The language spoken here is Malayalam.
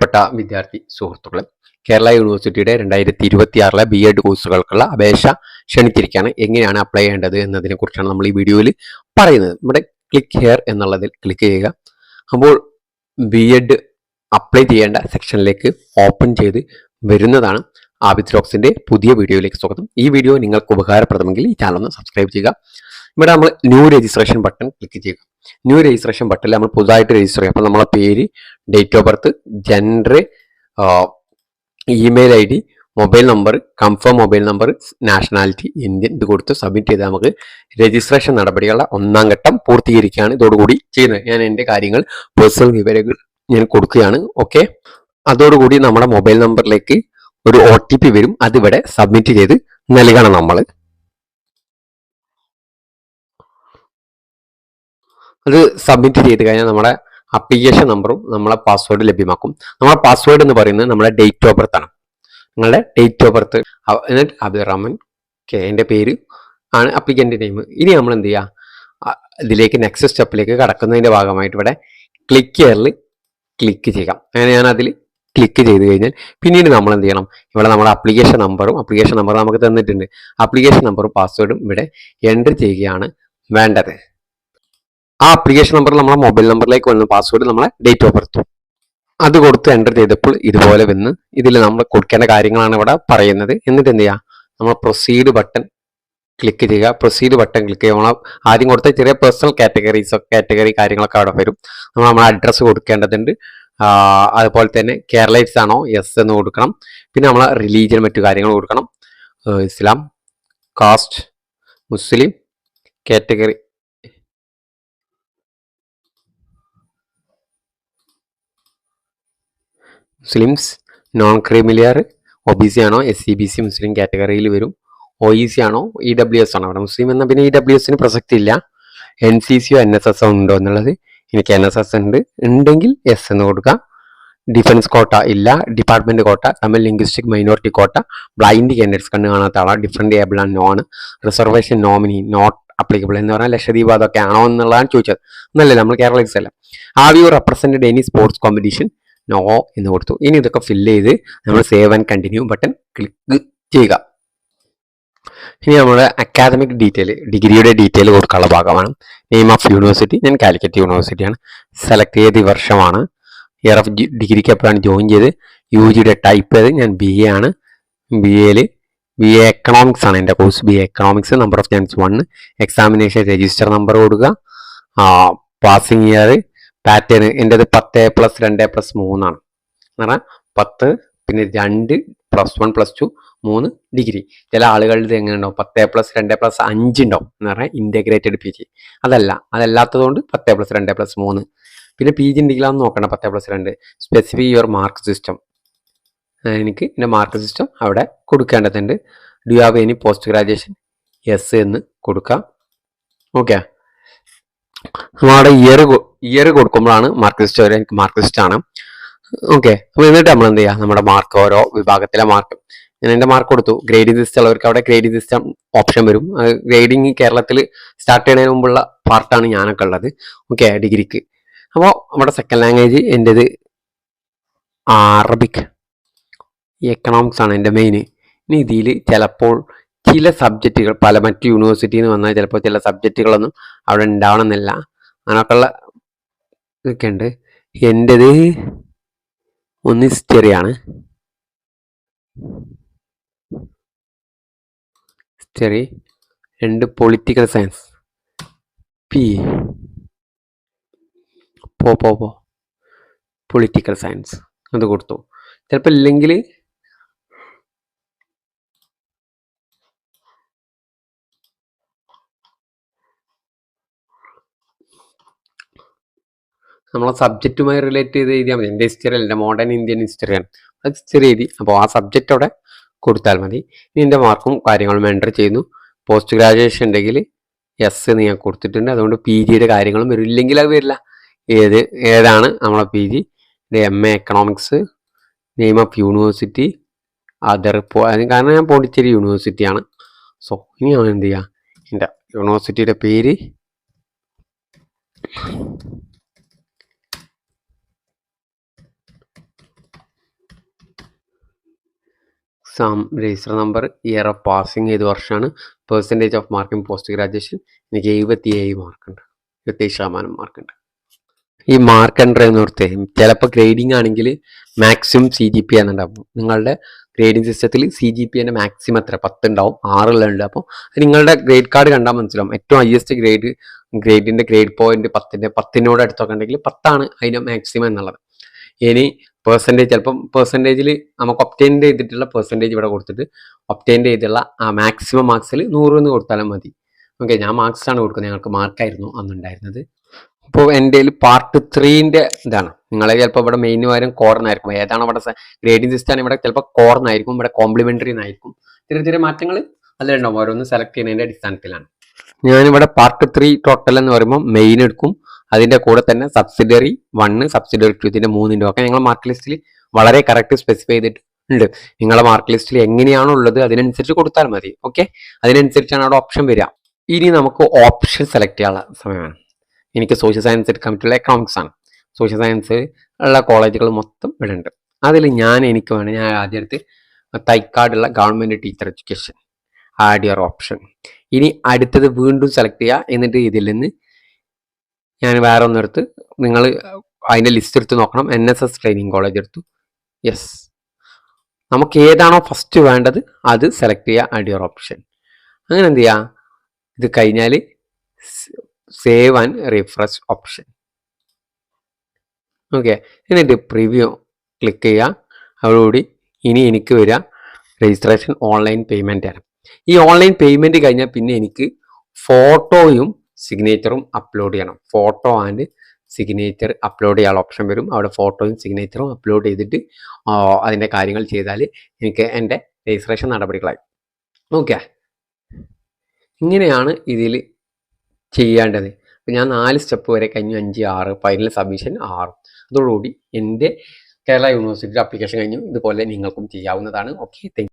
പ്രിയപ്പെട്ട വിദ്യാർത്ഥി സുഹൃത്തുക്കളെ, കേരള യൂണിവേഴ്സിറ്റിയുടെ 2026 ബി.എഡ് കോഴ്സുകൾക്കുള്ള അപേക്ഷ ക്ഷണിച്ചിരിക്കുകയാണ്. എങ്ങനെയാണ് അപ്ലൈ ചെയ്യേണ്ടത് എന്നതിനെ കുറിച്ചാണ് നമ്മൾ ഈ വീഡിയോയിൽ പറയുന്നത്. ഇവിടെ ക്ലിക്ക് ഹിയർ എന്നുള്ളതിൽ ക്ലിക്ക് ചെയ്യുക. അപ്പോൾ ബി.എഡ് അപ്ലൈ ചെയ്യേണ്ട സെക്ഷനിലേക്ക് ഓപ്പൺ ചെയ്ത് വരുന്നതാണ്. ആബിദ് റോക്സിന്റെ പുതിയ വീഡിയോയിലേക്ക് സ്വാഗതം. ഈ വീഡിയോ നിങ്ങൾക്ക് ഉപകാരപ്രദമെങ്കിൽ ഈ ചാനൽ ഒന്ന് സബ്സ്ക്രൈബ് ചെയ്യുക. ഇവിടെ നമ്മൾ ന്യൂ രജിസ്ട്രേഷൻ ബട്ടൺ ക്ലിക്ക് ചെയ്യുക. ന്യൂ രജിസ്ട്രേഷൻ ബട്ടണിൽ നമ്മൾ പുതുതായിട്ട് രജിസ്റ്റർ ചെയ്യുക. അപ്പോൾ നമ്മളെ പേര്, date of birth, gender, email I D, mobile number, confirm mobile number, nationality Indian ഇത് കൊടുത്ത് സബ്മിറ്റ് ചെയ്ത് നമുക്ക് രജിസ്ട്രേഷൻ നടപടികളുടെ 1ാം ഘട്ടം പൂർത്തീകരിക്കുകയാണ് ഇതോടുകൂടി ചെയ്യുന്നത്. ഞാൻ എൻ്റെ കാര്യങ്ങൾ പേഴ്സണൽ വിവരങ്ങൾ ഞാൻ കൊടുക്കുകയാണ്. ഓക്കെ, അതോടുകൂടി നമ്മുടെ മൊബൈൽ നമ്പറിലേക്ക് ഒരു OTP വരും. അതിവിടെ സബ്മിറ്റ് ചെയ്ത് നൽകണം. നമ്മൾ അത് സബ്മിറ്റ് ചെയ്ത് കഴിഞ്ഞാൽ നമ്മുടെ അപ്ലിക്കേഷൻ നമ്പറും നമ്മളെ പാസ്വേഡ് ലഭ്യമാക്കും. നമ്മളെ പാസ്വേഡ് എന്ന് പറയുന്നത് നമ്മുടെ ഡേറ്റ് ഓഫ് ബർത്ത് ആണ്. നിങ്ങളുടെ ഡേറ്റ് ഓഫ് ബർത്ത്, എന്നിട്ട് അബ്ദുൾ റഹ്മാൻ കെ എൻ്റെ പേര് ആണ് അപ്ലിക്കൻ്റെ നെയിം. ഇനി നമ്മൾ എന്ത് ചെയ്യുക, ഇതിലേക്ക് നെക്സ്റ്റ് സ്റ്റെപ്പിലേക്ക് കടക്കുന്നതിൻ്റെ ഭാഗമായിട്ട് ഇവിടെ ക്ലിക്ക് ഹിയറിൽ ക്ലിക്ക് ചെയ്യാം. അങ്ങനെ ഞാൻ അതിൽ ക്ലിക്ക് ചെയ്ത് കഴിഞ്ഞാൽ പിന്നീട് നമ്മൾ എന്ത് ചെയ്യണം, ഇവിടെ നമ്മുടെ അപ്ലിക്കേഷൻ നമ്പർ നമുക്ക് തന്നിട്ടുണ്ട്. അപ്ലിക്കേഷൻ നമ്പറും പാസ്വേഡും ഇവിടെ എൻ്റർ ചെയ്യുകയാണ് വേണ്ടത്. ആ അപ്ലിക്കേഷൻ നമ്പർ നമ്മളെ മൊബൈൽ നമ്പറിലേക്ക് വന്ന പാസ്വേഡ് നമ്മളെ ഡേറ്റ് ഓഫ് ബർത്ത് അത് കൊടുത്ത് എൻ്റർ ചെയ്തപ്പോൾ ഇതുപോലെ വന്ന് ഇതിൽ നമ്മൾ കൊടുക്കേണ്ട കാര്യങ്ങളാണ് ഇവിടെ പറയുന്നത്. എന്നിട്ട് എന്ത് ചെയ്യുക, നമ്മൾ പ്രൊസീഡ് ബട്ടൺ ക്ലിക്ക് ചെയ്യുക. പ്രൊസീഡ് ബട്ടൺ ക്ലിക്ക് ചെയ്യുക. നമ്മൾ ആദ്യം കൊടുത്ത ചെറിയ പേഴ്സണൽ കാറ്റഗറി കാര്യങ്ങളൊക്കെ അവിടെ വരും. നമ്മൾ നമ്മുടെ അഡ്രസ്സ് കൊടുക്കേണ്ടതുണ്ട്. അതുപോലെ തന്നെ കേരളൈറ്റ്സ് ആണോ യെസ് എന്ന് കൊടുക്കണം. പിന്നെ നമ്മൾ റിലീജിയൻ മറ്റു കാര്യങ്ങൾ കൊടുക്കണം. Islam, caste, Muslim, category, Muslims, non creamy, OBC ആണോ SCBC മുസ്ലിം കാറ്റഗറിയിൽ വരും. OEC ആണോ EWS ആണോ. അവിടെ മുസ്ലിം എന്ന പിന്നെ EWS പ്രസക്തി ഇല്ല. NCCയോ NSS ഉണ്ടോ എന്നുള്ളത്. എനിക്ക് NSS ഉണ്ടെങ്കിൽ യെസ് എന്ന് കൊടുക്കുക. ഡിഫൻസ് കോട്ട ഇല്ല. Department quota, Tamil linguistic minority quota, blind candidates കണ്ണ് കാണാത്ത ആളാണ്, different able and non, reservation nominee not applicable എന്ന് പറഞ്ഞാൽ ലക്ഷദ്വീപ് അതൊക്കെ ആണോ എന്നുള്ളതാണ് ചോദിച്ചത്. എന്നല്ലേ, നമ്മൾ കേരളീസ് അല്ല. Have you represented any sports competition, no എന്ന് കൊടുത്തു. ഇനി ഇതൊക്കെ ഫില്ല് ചെയ്ത് നമ്മൾ save and continue button click ചെയ്യുക. ഇനി നമ്മുടെ അക്കാദമിക് ഡീറ്റെയിൽ, ഡിഗ്രിയുടെ ഡീറ്റെയിൽ കൊടുക്കാനുള്ള ഭാഗമാണ്. നെയിം ഓഫ് യൂണിവേഴ്സിറ്റി, ഞാൻ കാലിക്കറ്റ് യൂണിവേഴ്സിറ്റിയാണ്. സെലക്ട് ചെയ്ത് വർഷമാണ്. ഇയർ ഓഫ് ഡിഗ്രിക്ക് എപ്പോഴാണ് ജോയിൻ ചെയ്ത്. UGയുടെ ടൈപ്പ് ചെയ്ത് ഞാൻ BA ആണ്. BA എക്കണോമിക്സ് ആണ് എൻ്റെ course. BA economics. Number of chance 1. Examination register number കൊടുക്കുക. പാസിംഗ് ഇയർ, പാറ്റേൺ എൻ്റെത് 10+, 2+, 3 എന്ന് പറഞ്ഞാൽ 10, പിന്നെ 2 +1 +2 3 ഡിഗ്രി. ചില ആളുകളുടെ എങ്ങനെ ഉണ്ടാവും, 10+, 2+, 5 ഉണ്ടാവും എന്ന് പറഞ്ഞാൽ ഇൻ്റഗ്രേറ്റഡ് PG. അതല്ലാത്തതുകൊണ്ട് 10+, 2+, 3. പിന്നെ PG ഉണ്ടെങ്കിലാന്ന് നോക്കണം. 10+, 2. Specify your mark system. എനിക്ക് എൻ്റെ മാർക്ക് സിസ്റ്റം അവിടെ കൊടുക്കേണ്ടതുണ്ട്. Do have any post graduation, yes എന്ന് കൊടുക്കാം. ഓക്കെ, നമ്മളവിടെ ഇയർ കൊടുക്കുമ്പോഴാണ് മാർക്ക് ലിസ്റ്റ് വരെ. എനിക്ക് മാർക്ക് ലിസ്റ്റ് ആണ്. ഓക്കെ, അപ്പോൾ എന്നിട്ട് നമ്മൾ എന്ത് ചെയ്യുക, നമ്മുടെ മാർക്ക് ഓരോ വിഭാഗത്തിലെ മാർക്ക്, ഞാൻ എൻ്റെ മാർക്ക് കൊടുത്തു. ഗ്രേഡിംഗ് സിസ്റ്റം ഉള്ളവർക്ക് അവിടെ ഗ്രേഡിംഗ് സിസ്റ്റം ഓപ്ഷൻ വരും. ഗ്രേഡിംഗ് കേരളത്തിൽ സ്റ്റാർട്ട് ചെയ്യുന്നതിന് മുമ്പുള്ള പാർട്ടാണ് ഞാനൊക്കെ ഉള്ളത്. ഓക്കെ, ഡിഗ്രിക്ക്. അപ്പോൾ നമ്മുടെ സെക്കൻഡ് ലാംഗ്വേജ് എൻ്റെത് അറബിക്, എക്കണോമിക്സ് ആണ് എൻ്റെ മെയിൻ. ഇനി ഇതിൽ ചിലപ്പോൾ ചില സബ്ജക്റ്റുകൾ മറ്റു യൂണിവേഴ്സിറ്റിയിൽ നിന്ന് വന്നാൽ ചിലപ്പോൾ ചില സബ്ജക്റ്റുകളൊന്നും അവിടെ ഉണ്ടാവണമെന്നില്ല. അങ്ങനെയൊക്കെയുള്ള ഇതൊക്കെ ഉണ്ട്. എൻ്റെത് ഒന്ന് ഹിസ്റ്ററിയാണ്. History. 2 political science. Political science അത് കൊടുത്തു. ചിലപ്പോൾ ഇല്ലെങ്കിൽ നമ്മളെ സബ്ജക്റ്റുമായി റിലേറ്റ് ചെയ്ത് എഴുതിയാൽ മതി. എൻ്റെ ഹിസ്റ്ററി അല്ല, എൻ്റെ മോഡേൺ ഇന്ത്യൻ ഹിസ്റ്ററിയാണ്. അത് ഹിസ്റ്ററി എഴുതി. അപ്പോൾ ആ സബ്ജക്റ്റ് അവിടെ കൊടുത്താൽ മതി. ഇനി എൻ്റെ മാർക്കും കാര്യങ്ങളും എൻ്റർ ചെയ്യുന്നു. പോസ്റ്റ് ഗ്രാജുവേഷൻ ഉണ്ടെങ്കിൽ യെസ് എന്ന് ഞാൻ കൊടുത്തിട്ടുണ്ട്. അതുകൊണ്ട് PGയുടെ കാര്യങ്ങളും വരും. ഇല്ലെങ്കിൽ അത് വരില്ല. ഏതാണ് നമ്മളെ PG, MA economics, name of university, other. കാരണം ഞാൻ പോണ്ടിച്ചേരി യൂണിവേഴ്സിറ്റിയാണ്. സോ ഇനി ഞാൻ എന്ത് ചെയ്യുക, എൻ്റെ യൂണിവേഴ്സിറ്റിയുടെ പേര് exam register number, year of passing ഏത് വർഷമാണ്, percentage off mark in post graduation. എനിക്ക് 77 മാർക്കുണ്ട്, 77% മാർക്കുണ്ട്. ഈ മാർക്ക് എൻട്രി എന്ന് ഓർത്ത് ചിലപ്പോൾ ഗ്രേഡിംഗ് ആണെങ്കിൽ മാക്സിമം CGPA എന്നുണ്ടാവും. നിങ്ങളുടെ ഗ്രേഡിംഗ് സിസ്റ്റത്തിൽ CGPA മാക്സിമം എത്ര 10 ഉണ്ടാവും, 6 ഉണ്ട്. അപ്പോൾ നിങ്ങളുടെ ഗ്രേഡ് കാർഡ് കണ്ടാൽ മനസ്സിലാവും. ഏറ്റവും ഹയസ്റ്റ് ഗ്രേഡിൻ്റെ ഗ്രേഡ് പോയിന്റ് 10നോട് അടുത്തൊക്കെ ഉണ്ടെങ്കിൽ 10 അതിൻ്റെ മാക്സിമം എന്നുള്ളത്. ഇനി പെർസെൻറ്റേജ് ചിലപ്പം പെർസെൻറ്റേജിൽ നമുക്ക് ഒപ്റ്റൈൻ ചെയ്തിട്ടുള്ള പെർസെൻറ്റേജ് ഇവിടെ കൊടുത്തിട്ട് ഒപ്റ്റൈൻ ചെയ്തിട്ടുള്ള ആ മാക്സിമം മാർക്സിൽ 100 എന്ന് കൊടുത്താലും മതി. ഓക്കെ, ഞാൻ മാർക്സാണ് കൊടുക്കുന്നത്, ഞങ്ങൾക്ക് മാർക്കായിരുന്നു അന്നുണ്ടായിരുന്നത്. ഇപ്പോൾ എൻ്റെ പാർട്ട് 3ൻ്റെ ഇതാണ്. നിങ്ങളെ ചിലപ്പോൾ ഇവിടെ മെയിൻ പകരം കോർണായിരിക്കും. ഏതാണ് ഇവിടെ ഗ്രേഡിംഗ് സിസ്റ്റം ഇവിടെ ചിലപ്പോൾ കോർണായിരിക്കും, ഇവിടെ കോംപ്ലിമെൻ്ററി എന്നായിരിക്കും. ചെറിയ ചെറിയ മാറ്റങ്ങൾ അതിലുണ്ടാവും, ഓരോന്ന് സെലക്ട് ചെയ്യുന്നതിൻ്റെ അടിസ്ഥാനത്തിലാണ്. ഞാനിവിടെ പാർട്ട് 3 ടോട്ടൽ എന്ന് പറയുമ്പോൾ മെയിൻ എടുക്കും, അതിൻ്റെ കൂടെ തന്നെ സബ്സിഡറി 1, സബ്സിഡറി 2, ഇതിൻ്റെ 3ൻ്റെ ഒക്കെ ഞങ്ങൾ മാർക്ക് ലിസ്റ്റിൽ വളരെ കറക്റ്റ് സ്പെസിഫൈ ചെയ്തിട്ടുണ്ട്. നിങ്ങളെ മാർക്ക് ലിസ്റ്റിൽ എങ്ങനെയാണോ ഉള്ളത് അതിനനുസരിച്ച് കൊടുത്താൽ മതി. ഓക്കെ, അതിനനുസരിച്ചാണ് അവിടെ ഓപ്ഷൻ വരിക. ഇനി നമുക്ക് ഓപ്ഷൻ സെലക്ട് ചെയ്യാനുള്ള സമയമാണ്. എനിക്ക് സോഷ്യൽ സയൻസ് എടുക്കാൻ പറ്റുള്ള എക്കണോമിക്സ് ആണ്. സോഷ്യൽ സയൻസ് ഉള്ള കോളേജുകൾ മൊത്തം ഇവിടെ ഉണ്ട്. അതിൽ ഞാൻ ആദ്യം എടുത്ത് തൈക്കാടുള്ള government teacher education, add your option. ഇനി അടുത്തത് വീണ്ടും സെലക്ട് ചെയ്യുക. എന്നിട്ട് ഇതിൽ നിന്ന് ഞാൻ വേറെ ഒന്നെടുത്ത് നിങ്ങൾ അതിൻ്റെ ലിസ്റ്റ് എടുത്ത് നോക്കണം. NSS ട്രെയിനിങ് കോളേജ് എടുത്തു. യെസ്, നമുക്ക് ഏതാണോ ഫസ്റ്റ് വേണ്ടത് അത് സെലക്ട് ചെയ്യുക, ആഡ് യുവർ ഓപ്ഷൻ. അങ്ങനെ എന്ത് ചെയ്യുക, ഇത് കഴിഞ്ഞാൽ save and refresh option. Okay, എന്നിട്ട് പ്രിവ്യൂ ക്ലിക്ക് ചെയ്യുക. അതോടുകൂടി ഇനി എനിക്ക് വരിക രജിസ്ട്രേഷൻ ഓൺലൈൻ പേയ്മെൻ്റ് ആണ്. ഈ ഓൺലൈൻ പേയ്മെൻറ്റ് കഴിഞ്ഞാൽ പിന്നെ എനിക്ക് ഫോട്ടോയും സിഗ്നേച്ചറും അപ്ലോഡ് ചെയ്യണം. ഫോട്ടോ ആൻഡ് സിഗ്നേച്ചർ അപ്ലോഡ് ചെയ്യാനുള്ള ഓപ്ഷൻ വരും. അവിടെ ഫോട്ടോയും സിഗ്നേച്ചറും അപ്ലോഡ് ചെയ്തിട്ട് അതിൻ്റെ കാര്യങ്ങൾ ചെയ്താൽ എനിക്ക് എൻ്റെ രജിസ്ട്രേഷൻ നടപടികളായി. ഓക്കെ, ഇങ്ങനെയാണ് ഇതിൽ ചെയ്യേണ്ടത്. അപ്പം ഞാൻ 4 സ്റ്റെപ്പ് വരെ കഴിഞ്ഞു. 5, 6 ഫൈനൽ സബ്മിഷൻ 6. അതോടുകൂടി എൻ്റെ കേരള യൂണിവേഴ്സിറ്റിയുടെ അപ്ലിക്കേഷൻ കഴിഞ്ഞു. ഇതുപോലെ നിങ്ങൾക്കും ചെയ്യാവുന്നതാണ്. Okay, thank you.